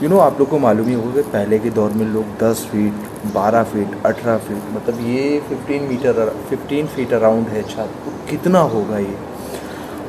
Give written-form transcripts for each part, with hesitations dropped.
आप लोग को मालूम ही होगा कि पहले के दौर में लोग 10 फीट 12 फीट 18 फीट मतलब ये 15 फीट अराउंड है छत, तो कितना होगा ये,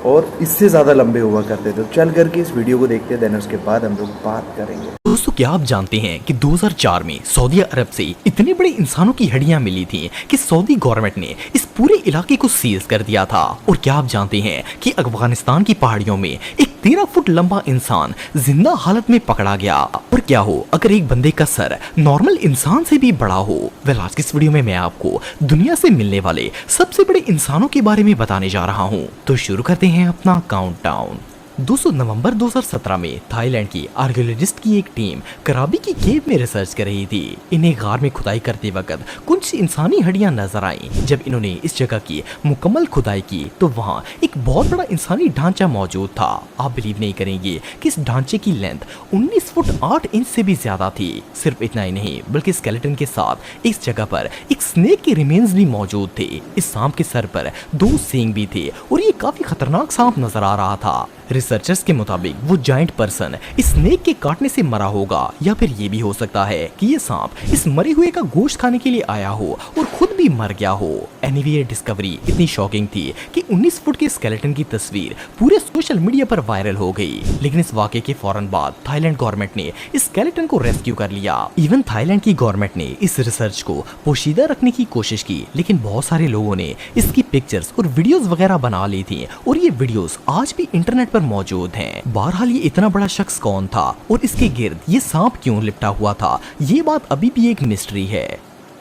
और इससे ज़्यादा लंबे हुआ करते थे। तो चल करके इस वीडियो को देखते हैं, देन उसके बाद हम लोग बात करेंगे। दोस्तों, क्या आप जानते हैं कि 2004 में सऊदी अरब से इतने बड़े इंसानों की हड्डियां मिली थी कि सऊदी गवर्नमेंट ने इस पूरे इलाके को सीज कर दिया था। और क्या आप जानते हैं कि अफगानिस्तान की पहाड़ियों में एक 13 फुट लंबा इंसान जिंदा हालत में पकड़ा गया। और क्या हो अगर एक बंदे का सर नॉर्मल इंसान से भी बड़ा हो। वेल, आज की इस वीडियो में मैं आपको दुनिया से मिलने वाले सबसे बड़े इंसानों के बारे में बताने जा रहा हूँ। तो शुरू करते हैं अपना काउंटडाउन। 200 नवंबर 2017 में थाईलैंड की आर्कियोलॉजिस्ट की एक टीम कराबी की केव में रिसर्च कर रही थी। इन्हें गार में खुदाई करते वक्त कुछ इंसानी हड्डियां नजर आईं। जब इन्होंने इस जगह की मुकम्मल खुदाई की तो वहां एक बहुत बड़ा इंसानी ढांचा मौजूद था। आप बिलीव नहीं करेंगे कि इस ढांचे की लेंथ 19 फुट 8 इंच से भी ज्यादा थी। सिर्फ इतना ही नहीं बल्कि स्केलेटन के साथ इस जगह पर एक स्नेक के रिमेन्स भी मौजूद थे। इस सांप के सर पर 2 सींग भी थे और ये काफी खतरनाक सांप नजर आ रहा था। रिसर्चर्स के मुताबिक वो जायंट पर्सन इस स्नेक के काटने से मरा होगा, या फिर ये भी हो सकता है कि ये सांप इस मरे हुए का गोश्त खाने के लिए आया हो और खुद भी मर गया हो। एनीवे, ये डिस्कवरी इतनी शॉकिंग थी कि 19 फुट के स्केलेटन की तस्वीर पूरे सोशल मीडिया पर वायरल हो गई। लेकिन इस वाकये के फौरन बाद थाईलैंड गवर्नमेंट ने इस स्केलेटन को रेस्क्यू कर लिया। इवन थाईलैंड की गवर्नमेंट ने इस रिसर्च को पोशीदा रखने की कोशिश की, लेकिन बहुत सारे लोगों ने इसकी पिक्चर्स और वीडियोस वगैरह बना ली थी और ये वीडियोस आज भी इंटरनेट मौजूद हैं। बहरहाल, ये इतना बड़ा शख्स कौन था और इसके गिर्द ये सांप क्यों लिपटा हुआ था, ये बात अभी भी एक मिस्ट्री है।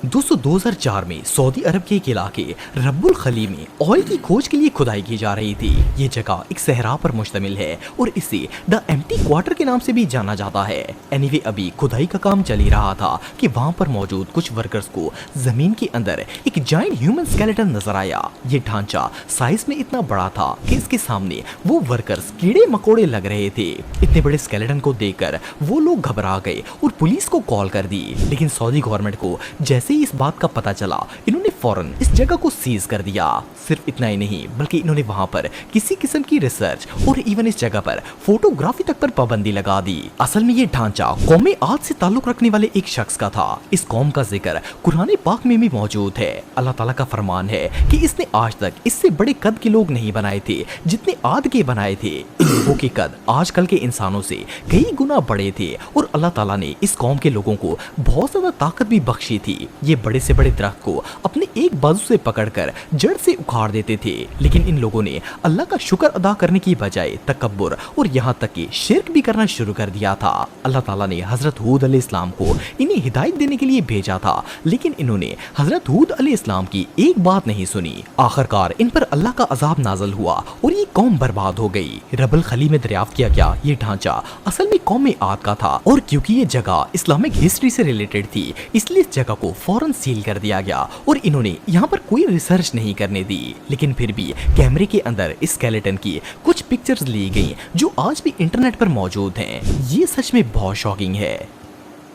दोस्तों, 2004 में सऊदी अरब के एक इलाके रब्बुल खली में ऑयल की खोज के लिए खुदाई की जा रही थी। ये जगह एक सहरा पर मुश्तमिल है और इसे द एम्प्टी क्वार्टर के नाम से भी जाना जाता है। एनीवे, अभी खुदाई का काम चल ही रहा था कि वहां पर मौजूद कुछ वर्कर्स को जमीन के अंदर एक जायंट ह्यूमन स्केलेटन नजर आया। ये ढांचा साइज में इतना बड़ा था कि इसके सामने वो वर्कर्स कीड़े मकोड़े लग रहे थे। इतने बड़े स्केलेटन को देखकर वो लोग घबरा गए और पुलिस को कॉल कर दी। लेकिन सऊदी गवर्नमेंट को जैसे ही इस बात का पता चला, इन्होंने फौरन इस जगह को सीज कर दिया। सिर्फ इतना ही नहीं बल्कि इन्होंने वहां पर किसी किस्म की रिसर्च और इवन इस जगह पर फोटोग्राफी तक पर पाबंदी लगा दी। असल में ये ढांचा कौमे आद से ताल्लुक रखने वाले एक शख्स का था। इस कौम का जिक्र कुरान पाक में भी मौजूद है। अल्लाह ताला का फरमान है कि इसने आज तक इससे बड़े कद के लोग नहीं बनाए थे जितने आद के बनाए थे। इन लोगों के कद आजकल के इंसानों से कई गुना बड़े थे और अल्लाह ताला ने इस कौम के लोगों को बहुत ज्यादा ताकत भी बख्शी थी। ये बड़े से बड़े दरख्त को अपने एक बाजू से पकड़कर जड़ से उखाड़ देते थे। लेकिन इन लोगों ने अल्लाह का शुक्र अदा करने की बजाय तकब्बुर और यहाँ तक कि शिर्क भी करना शुरू कर दिया था। अल्लाह ताला ने हजरत हूद अलैहिस्सलाम को इन्हें हिदायत देने के लिए भेजा था, लेकिन इन्होंने हजरत हूद अलैहिस्सलाम की एक बात नहीं सुनी। आखिरकार इन पर अल्लाह का अजाब नाज़िल हुआ और ये कौम बर्बाद हो गई। रब्बुल खली में दरियाफ्त किया गया ये ढांचा असल में कौम आद का था और क्योंकि ये जगह इस्लामिक हिस्ट्री से रिलेटेड थी, इसलिए इस जगह को फौरन सील कर दिया गया और इन्होंने यहाँ पर कोई रिसर्च नहीं करने दी। लेकिन फिर भी कैमरे के अंदर इस स्केलेटन की कुछ पिक्चर्स ली गई जो आज भी इंटरनेट पर मौजूद हैं। ये सच में बहुत शॉकिंग है।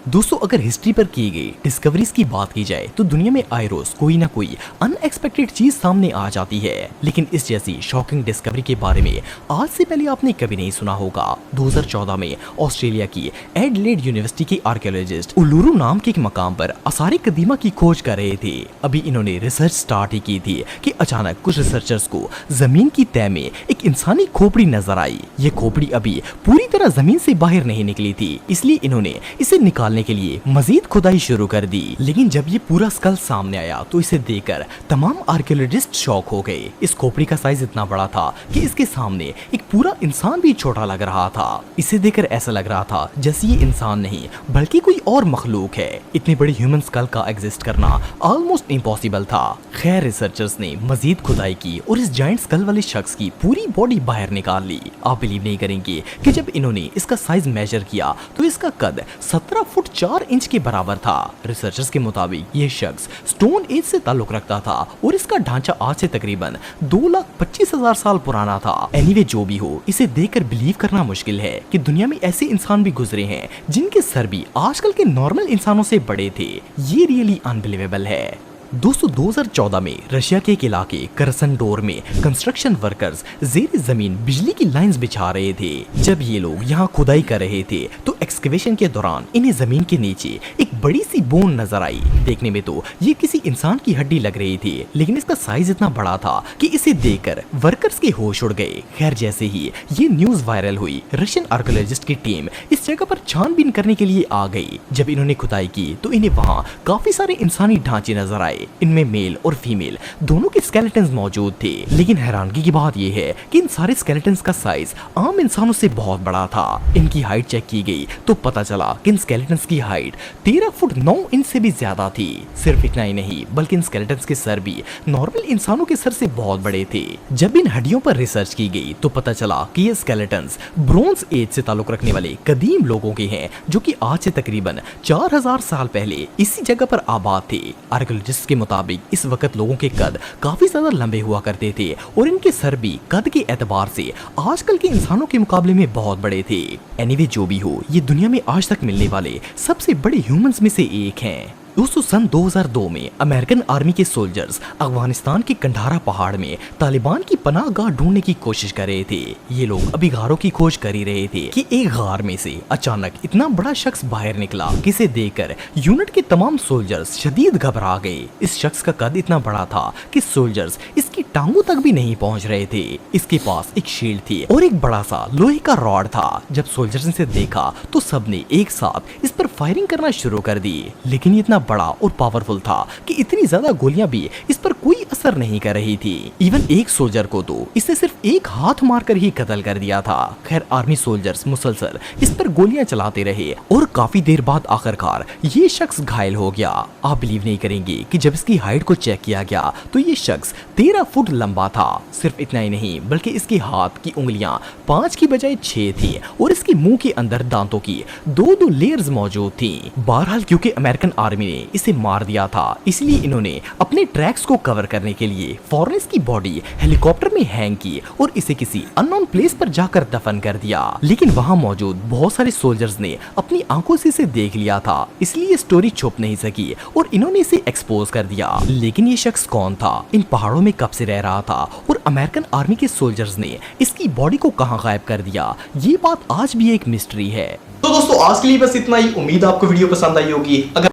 दोस्तों, अगर हिस्ट्री पर की गई डिस्कवरीज की बात की जाए तो दुनिया में आए रोज कोई ना कोई अनएक्सपेक्टेड चीज सामने आ जाती है, लेकिन इस जैसी शॉकिंग डिस्कवरी के बारे में आज से पहले आपने कभी नहीं सुना होगा। 2014 में ऑस्ट्रेलिया की एडलेड यूनिवर्सिटी के आर्कियोलॉजिस्ट उलुरु नाम के एक मकाम पर आसार कदीमा की खोज कर रहे थे। अभी इन्होंने रिसर्च स्टार्ट ही की थी कि अचानक कुछ रिसर्चर्स को जमीन की तह में एक इंसानी खोपड़ी नजर आई। ये खोपड़ी अभी पूरी तरह जमीन से बाहर नहीं निकली थी, इसलिए इन्होंने इसे निकाल के लिए मजीद खुदाई शुरू कर दी। लेकिन जब ये पूरा स्कल सामने आया तो इसे देखकर तमाम आर्कियोलॉजिस्ट शॉक हो गए। इस खोपड़ी का साइज इतना बड़ा था कि इसके सामने एक पूरा इंसान भी छोटा लग रहा था। इसे देखकर ऐसा लग रहा था जैसे ये इंसान नहीं बल्कि कोई और मखलूक है। इतनी बड़ी ह्यूमन स्कल का एग्जिस्ट करना ऑलमोस्ट इम्पॉसिबल था। खैर, रिसर्चर्स ने मजीद खुदाई की और इस जायंट स्कल वाले शख्स की पूरी बॉडी बाहर निकाल ली। आप बिलीव नहीं करेंगे कि जब इन्होंने इसका साइज मेजर किया तो इसका कद 17 फुट 4 इंच के बराबर था। रिसर्चर्स के मुताबिक ये शख्स स्टोन एज से ताल्लुक रखता था और इसका ढांचा आज से तकरीबन 2,25,000 साल पुराना था। एनीवे, जो भी हो, इसे देखकर बिलीव करना मुश्किल है कि दुनिया में ऐसे इंसान भी गुजरे हैं जिनके सर भी आजकल के नॉर्मल इंसानों से बड़े थे। ये रियली अनबिलीवेबल है। दोस्तों 2014 में रशिया के एक इलाके करसनडोर में कंस्ट्रक्शन वर्कर्स जेर जमीन बिजली की लाइंस बिछा रहे थे। जब ये लोग यहाँ खुदाई कर रहे थे तो एक्सकवेशन के दौरान इन्हें जमीन के नीचे एक बड़ी सी बोन नजर आई। देखने में तो ये किसी इंसान की हड्डी लग रही थी, लेकिन इसका साइज इतना बड़ा था कि इसे देखकर वर्कर्स के होश उड़ गए। खैर जैसे ही ये न्यूज वायरल हुई, रशियन आर्कियोलॉजिस्ट की टीम इस जगह पर छानबीन करने के लिए आ गई। जब इन्होंने खुदाई की तो इन्हें वहाँ काफी सारे इंसानी ढांचे नजर आए। इनमें मेल और फीमेल दोनों के स्केलेटन्स मौजूद थे, लेकिन हैरानगी की बात यह है कि इन सारे स्केलेटन्स का साइज आम इंसानों से बहुत बड़ा था। इनकी हाइट चेक की गई तो पता चला कि इन स्केलेटन्स की हाइट 13 फुट 9 इंच से भी ज्यादा थी। सिर्फ इतना ही नहीं बल्कि इन स्केलेटन्स के सर भी नॉर्मल इंसानों के सर से बहुत बड़े थे। जब इन हड्डियों पर रिसर्च की गई तो पता चला कि ये स्केलेटन्स ब्रोंज एज से ताल्लुक रखने वाले कदीम लोगों के हैं, जो कि आज से तकरीबन 4000 साल पहले इसी जगह पर आबाद थे। आर्कियोलॉजिस्ट के मुताबिक इस वक्त लोगों के कद काफी ज्यादा लंबे हुआ करते थे और इनके सर भी कद के एतबार से आजकल के इंसानों के मुकाबले में बहुत बड़े थे। एनीवे जो भी हो, ये दुनिया में आज तक मिलने वाले सबसे बड़े ह्यूमंस में से एक हैं। दोस्तों सन 2002 में अमेरिकन आर्मी के सोल्जर्स अफगानिस्तान के कंधारा पहाड़ में तालिबान की पनाह गाह ढूंढने की कोशिश कर रहे थे। ये लोग अभी गारों की खोज कर ही रहे थे कि एक गार में से अचानक इतना बड़ा शख्स बाहर निकला, जिसे देखकर यूनिट के तमाम सोल्जर्स शदीद घबरा गए। इस शख्स का कद इतना बड़ा था कि सोल्जर्स इसकी टांगों तक भी नहीं पहुंच रहे थे। इसके पास एक शील्ड थी और एक बड़ा सा लोहे का रॉड था। जब सोल्जर्स ने इसे देखा तो सबने एक साथ इस पर फायरिंग करना शुरू कर दी, लेकिन इतना बड़ा और पावरफुल था कि इतनी ज्यादा गोलियां भी इस पर कोई असर नहीं कर रही थी। इवन एक सोल्जर को तो इसने सिर्फ एक हाथ मारकर ही कत्ल कर दिया था। खैर आर्मी सोल्जर्स मुसलसल इस पर गोलियां चलाते रहे और काफी देर बाद आखिरकार ये शख्स घायल हो गया। आप बिलीव नहीं करेंगे कि जब इसकी हाइट को चेक किया गया तो ये शख्स 13 फुट लंबा था। सिर्फ इतना ही नहीं बल्कि इसके हाथ की उंगलियां 5 की बजाय 6 थी और इसके मुंह के अंदर दांतों की 2-2 लेयर्स मौजूद थी। बहरहाल क्योंकि अमेरिकन आर्मी ने इसे मार दिया था, इसलिए इन्होंने अपने ट्रैक्स को कवर करने के लिए फौरन इसकी बॉडी हेलीकॉप्टर में हैंग की और इसे किसी अननोन प्लेस पर जाकर दफन कर दिया। लेकिन वहां मौजूद बहुत सारे सोल्जर्स ने अपनी आंखों से इसे देख लिया था, इसलिए ये स्टोरी छुप नहीं सकी और इन्होंने इसे एक्सपोज कर दिया। लेकिन ये शख्स कौन था, इन पहाड़ों में कब से रह रहा था और अमेरिकन आर्मी के सोल्जर्स ने इसकी बॉडी को कहां गायब कर दिया, ये बात आज भी एक मिस्ट्री है। तो दोस्तों आज के लिए बस इतना ही। उम्मीद आपको वीडियो पसंद आई होगी। अगर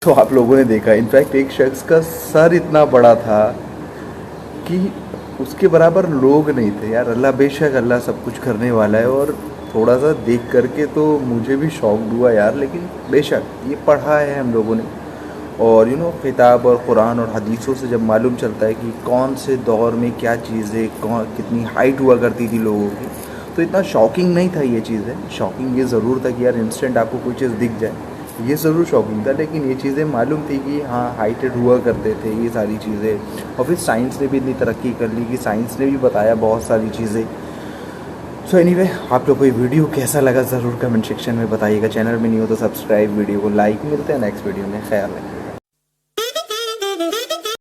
तो आप लोगों ने देखा, इनफैक्ट एक शख्स का सर इतना बड़ा था कि उसके बराबर लोग नहीं थे। यार अल्लाह, बेशक अल्लाह सब कुछ करने वाला है और थोड़ा सा देख करके तो मुझे भी शौक हुआ यार। लेकिन बेशक ये पढ़ा है हम लोगों ने और किताब और कुरान और हदीसों से जब मालूम चलता है कि कौन से दौर में क्या चीज़ें, कौन कितनी हाइट हुआ करती थी लोगों की, तो इतना शॉकिंग नहीं था ये चीज़ें। शॉकिंग ये ज़रूर था कि यार इंस्टेंट आपको कोई चीज़ दिख जाए, ये ज़रूर शॉकिंग था। लेकिन ये चीज़ें मालूम थी कि हाँ हाइटेड हुआ करते थे ये सारी चीज़ें। और फिर साइंस ने भी इतनी तरक्की कर ली कि साइंस ने भी बताया बहुत सारी चीज़ें। सो एनीवे, आप लोग को ये वीडियो कैसा लगा ज़रूर कमेंट सेक्शन में बताइएगा। चैनल में नहीं हो तो सब्सक्राइब, वीडियो को लाइक। मिलते हैं नेक्स्ट वीडियो में, ख्याल रखें।